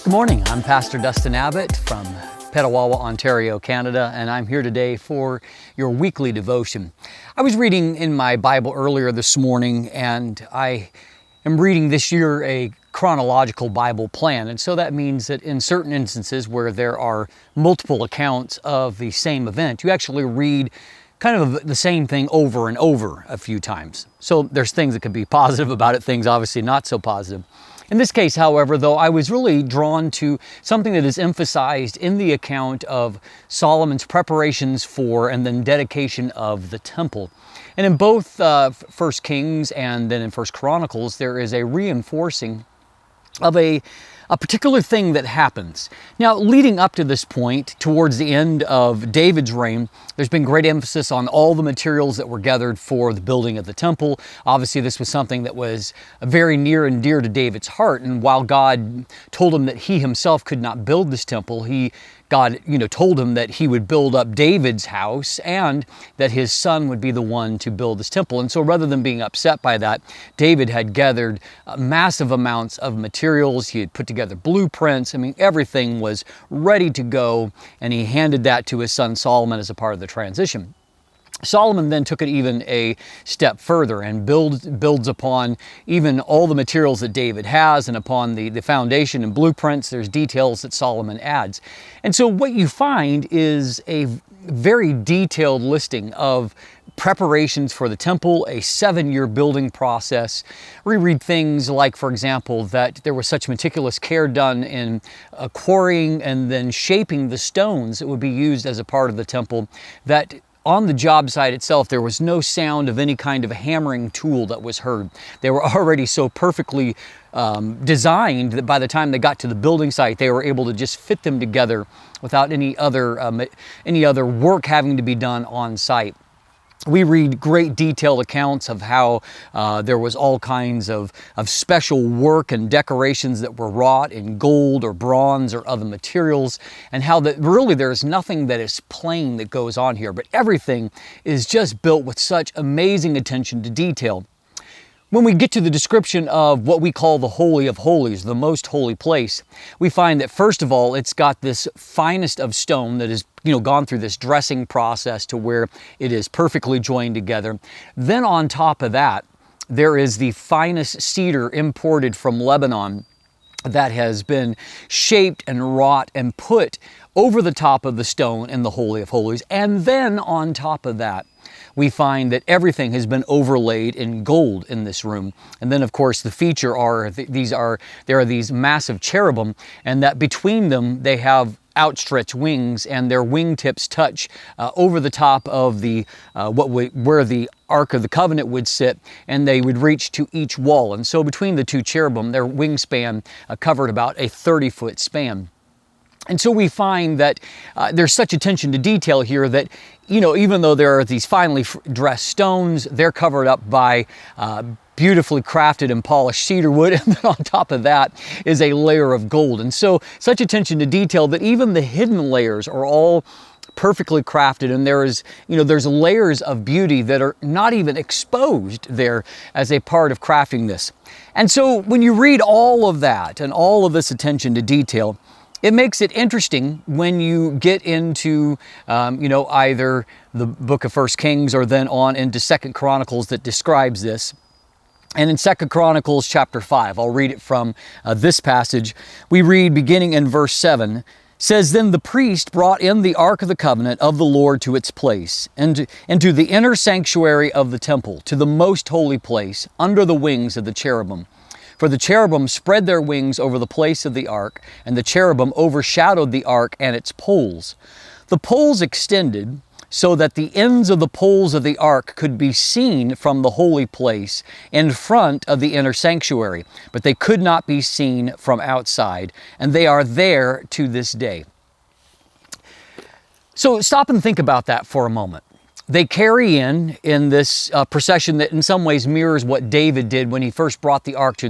Good morning, I'm Pastor Dustin Abbott from Petawawa, Ontario, Canada, and I'm here today for your weekly devotion. I was reading in my Bible earlier this morning, and I am reading this year a chronological Bible plan, and so that means that in certain instances where there are multiple accounts of the same event, you actually read kind of the same thing over and over a few times. So there's things that could be positive about it, things obviously not so positive. In this case, however, though, I was really drawn to something that is emphasized in the account of Solomon's preparations for and then dedication of the temple. And in both 1 Kings and then in 1 Chronicles, there is a reinforcing of a particular thing that happens. Now, leading up to this point, towards the end of David's reign, there's been great emphasis on all the materials that were gathered for the building of the temple. Obviously, this was something that was very near and dear to David's heart. And while God told him that he himself could not build this temple, God told him that he would build up David's house and that his son would be the one to build this temple. And so rather than being upset by that, David had gathered massive amounts of materials. He had put together blueprints. I mean, everything was ready to go, and he handed that to his son Solomon as a part of the transition. Solomon then took it even a step further and builds upon even all the materials that David has, and upon the foundation and blueprints, there's details that Solomon adds. And so what you find is a very detailed listing of preparations for the temple, a 7-year building process. We read things like, for example, that there was such meticulous care done in quarrying and then shaping the stones that would be used as a part of the temple, that on the job site itself, there was no sound of any kind of hammering tool that was heard. They were already so perfectly designed that by the time they got to the building site, they were able to just fit them together without any other work having to be done on site. We read great detailed accounts of how there was all kinds of special work and decorations that were wrought in gold or bronze or other materials, and how that really there's nothing that is plain that goes on here, but everything is just built with such amazing attention to detail. When we get to the description of what we call the Holy of Holies, the most holy place, we find that first of all, it's got this finest of stone that is gone through this dressing process to where it is perfectly joined together. Then on top of that, there is the finest cedar imported from Lebanon that has been shaped and wrought and put over the top of the stone in the Holy of Holies. And then on top of that, we find that everything has been overlaid in gold in this room. And then, of course, the feature there are these massive cherubim, and that between them they have outstretched wings, and their wingtips touch over the top of the where the Ark of the Covenant would sit, and they would reach to each wall. And so between the two cherubim, their wingspan covered about a 30-foot span. And so we find that there's such attention to detail here that, even though there are these finely dressed stones, they're covered up by beautifully crafted and polished cedar wood, and then on top of that is a layer of gold. And so such attention to detail that even the hidden layers are all perfectly crafted, and there's layers of beauty that are not even exposed there as a part of crafting this. And so when you read all of that and all of this attention to detail, it makes it interesting when you get into, either the book of 1 Kings or then on into 2 Chronicles that describes this. And in 2 Chronicles chapter 5, I'll read it from this passage. We read beginning in verse 7, says, "Then the priest brought in the Ark of the Covenant of the Lord to its place, and into the inner sanctuary of the temple, to the most holy place, under the wings of the cherubim. For the cherubim spread their wings over the place of the ark, and the cherubim overshadowed the ark and its poles. The poles extended so that the ends of the poles of the ark could be seen from the holy place in front of the inner sanctuary, but they could not be seen from outside, and they are there to this day." So stop and think about that for a moment. they carry in this procession that in some ways mirrors what David did when he first brought the ark to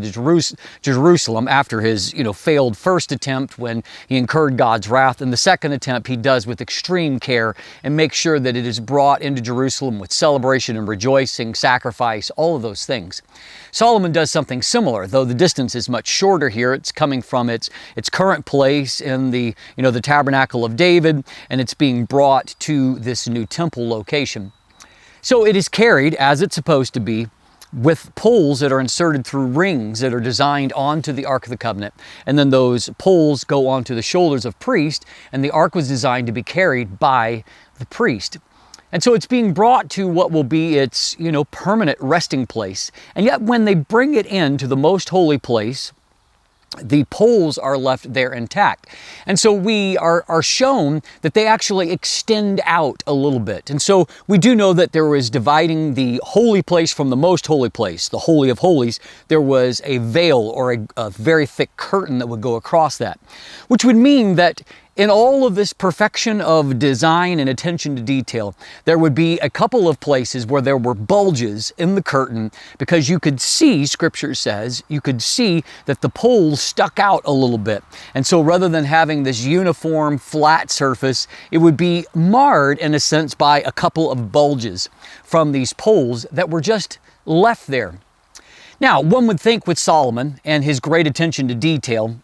Jerusalem after his failed first attempt when he incurred God's wrath. And the second attempt he does with extreme care and makes sure that it is brought into Jerusalem with celebration and rejoicing, sacrifice, all of those things. Solomon does something similar, though the distance is much shorter here. It's coming from its current place in the tabernacle of David, and it's being brought to this new temple location. So it is carried, as it's supposed to be, with poles that are inserted through rings that are designed onto the Ark of the Covenant. And then those poles go onto the shoulders of priests, and the Ark was designed to be carried by the priest. And so it's being brought to what will be its, permanent resting place. And yet when they bring it into the most holy place, the poles are left there intact. And so we are shown that they actually extend out a little bit. And so we do know that there was dividing the holy place from the most holy place, the Holy of Holies. There was a veil or a very thick curtain that would go across that, which would mean that in all of this perfection of design and attention to detail, there would be a couple of places where there were bulges in the curtain because you could see, Scripture says, you could see that the poles stuck out a little bit. And so rather than having this uniform flat surface, it would be marred in a sense by a couple of bulges from these poles that were just left there. Now, one would think with Solomon and his great attention to detail,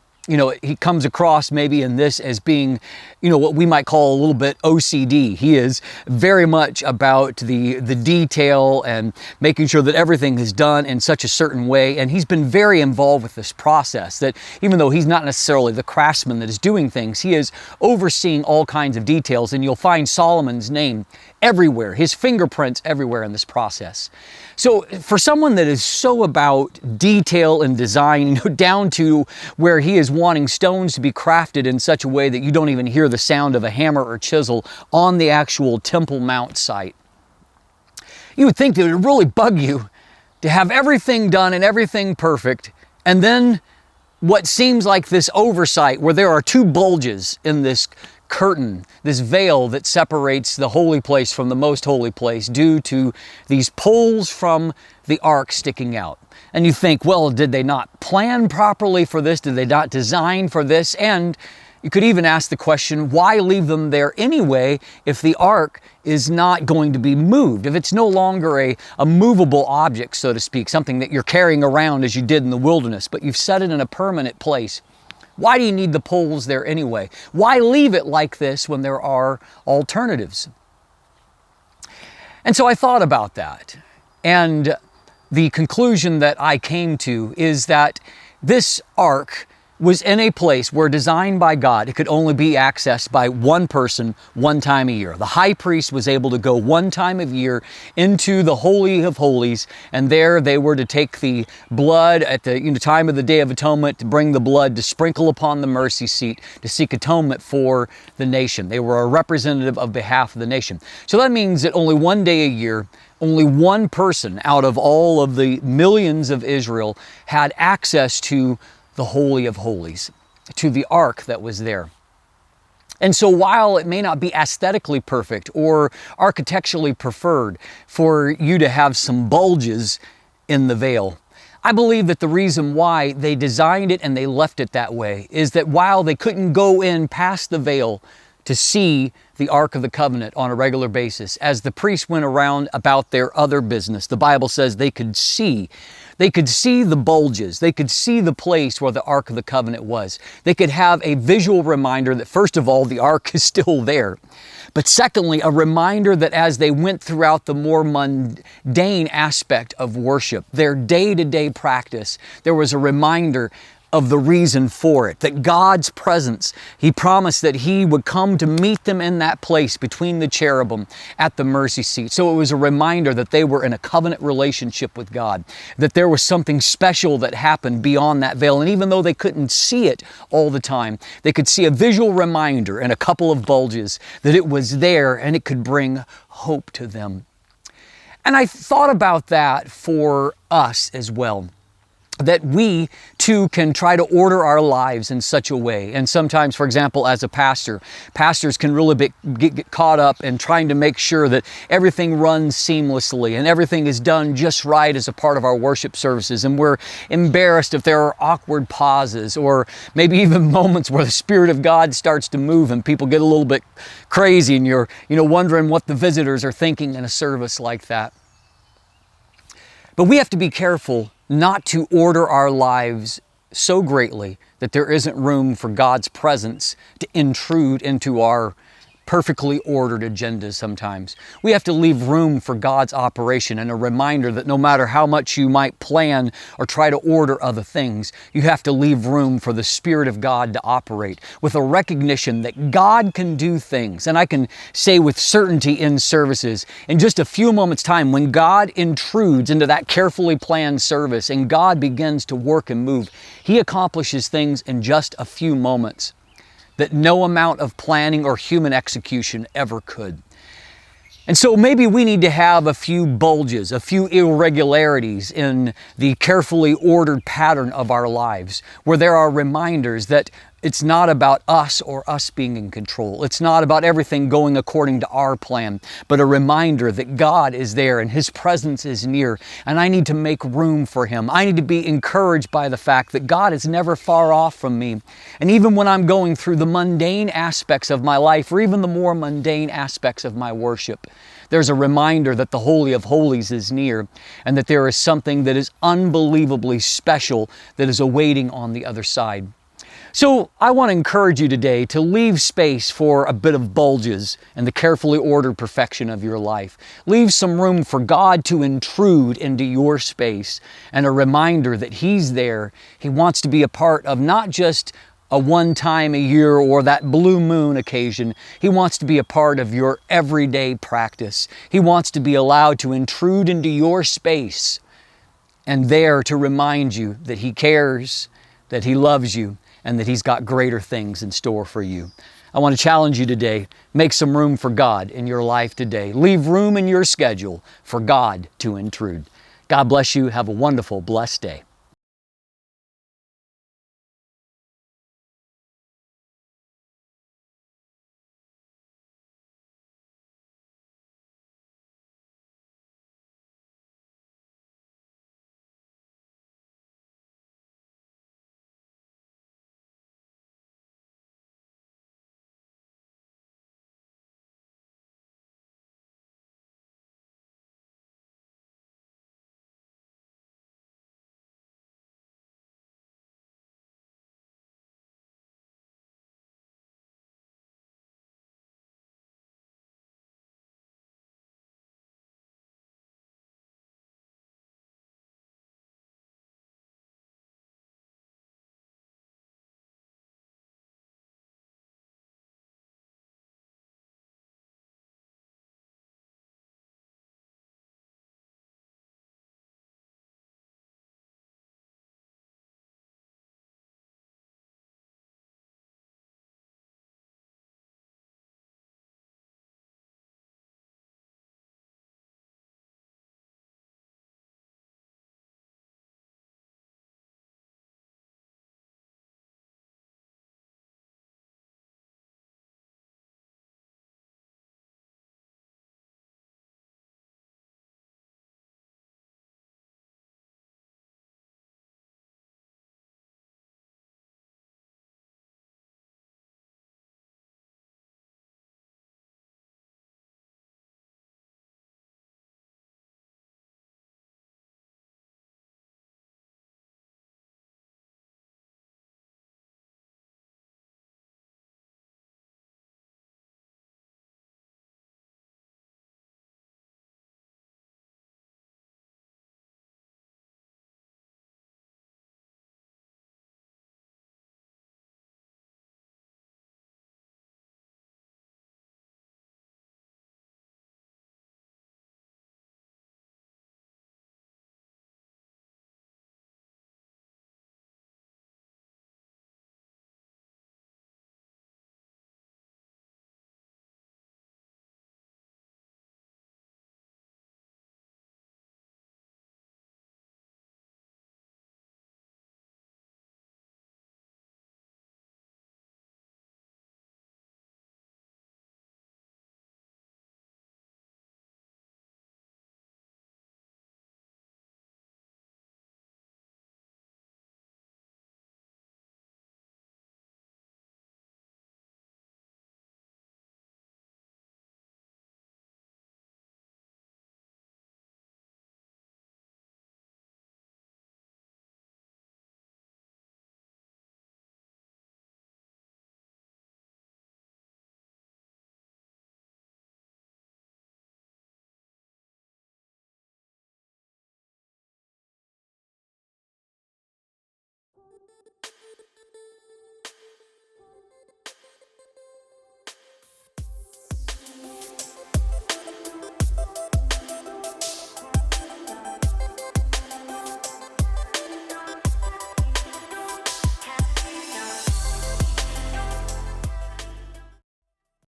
he comes across maybe in this as being, what we might call a little bit OCD. He is very much about the detail and making sure that everything is done in such a certain way. And he's been very involved with this process that even though he's not necessarily the craftsman that is doing things, he is overseeing all kinds of details. And you'll find Solomon's name everywhere, his fingerprints everywhere in this process. So for someone that is so about detail and design, down to where he is wanting stones to be crafted in such a way that you don't even hear the sound of a hammer or chisel on the actual Temple Mount site, you would think that it would really bug you to have everything done and everything perfect, and then what seems like this oversight where there are two bulges in this curtain, this veil that separates the holy place from the most holy place due to these poles from the ark sticking out. And you think, well, did they not plan properly for this? Did they not design for this? And you could even ask the question, why leave them there anyway if the ark is not going to be moved? If it's no longer a movable object, so to speak, something that you're carrying around as you did in the wilderness, but you've set it in a permanent place. Why do you need the poles there anyway? Why leave it like this when there are alternatives? And so I thought about that. And the conclusion that I came to is that this ark was in a place where, designed by God, it could only be accessed by one person one time a year. The high priest was able to go one time a year into the Holy of Holies, and there they were to take the blood at the time of the Day of Atonement, to bring the blood to sprinkle upon the mercy seat to seek atonement for the nation. They were a representative of behalf of the nation. So that means that only one day a year, only one person out of all of the millions of Israel had access to the Holy of Holies, to the ark that was there. And so while it may not be aesthetically perfect or architecturally preferred for you to have some bulges in the veil, I believe that the reason why they designed it and they left it that way is that while they couldn't go in past the veil to see the Ark of the Covenant on a regular basis, as the priests went around about their other business, the Bible says they could see the bulges. They could see the place where the Ark of the Covenant was. They could have a visual reminder that, first of all, the Ark is still there. But secondly, a reminder that as they went throughout the more mundane aspect of worship, their day-to-day practice, there was a reminder of the reason for it, that God's presence, He promised that He would come to meet them in that place between the cherubim at the mercy seat. So it was a reminder that they were in a covenant relationship with God, that there was something special that happened beyond that veil. And even though they couldn't see it all the time, they could see a visual reminder and a couple of bulges that it was there and it could bring hope to them. And I thought about that for us as well. that we too can try to order our lives in such a way. And sometimes, for example, as a pastor, pastors can really get caught up in trying to make sure that everything runs seamlessly and everything is done just right as a part of our worship services. And we're embarrassed if there are awkward pauses or maybe even moments where the Spirit of God starts to move and people get a little bit crazy and you're wondering what the visitors are thinking in a service like that. But we have to be careful not to order our lives so greatly that there isn't room for God's presence to intrude into our perfectly ordered agendas sometimes. We have to leave room for God's operation and a reminder that no matter how much you might plan or try to order other things, you have to leave room for the Spirit of God to operate with a recognition that God can do things. And I can say with certainty in services, in just a few moments' time, when God intrudes into that carefully planned service and God begins to work and move, He accomplishes things in just a few moments that no amount of planning or human execution ever could. And so maybe we need to have a few bulges, a few irregularities in the carefully ordered pattern of our lives, where there are reminders that it's not about us or us being in control. It's not about everything going according to our plan, but a reminder that God is there and His presence is near, and I need to make room for Him. I need to be encouraged by the fact that God is never far off from me. And even when I'm going through the mundane aspects of my life, or even the more mundane aspects of my worship, there's a reminder that the Holy of Holies is near and that there is something that is unbelievably special that is awaiting on the other side. So I want to encourage you today to leave space for a bit of bulges in the carefully ordered perfection of your life. Leave some room for God to intrude into your space and a reminder that He's there. He wants to be a part of not just a one time a year or that blue moon occasion. He wants to be a part of your everyday practice. He wants to be allowed to intrude into your space and there to remind you that He cares, that He loves you, and that He's got greater things in store for you. I want to challenge you today. Make some room for God in your life today. Leave room in your schedule for God to intrude. God bless you. Have a wonderful, blessed day.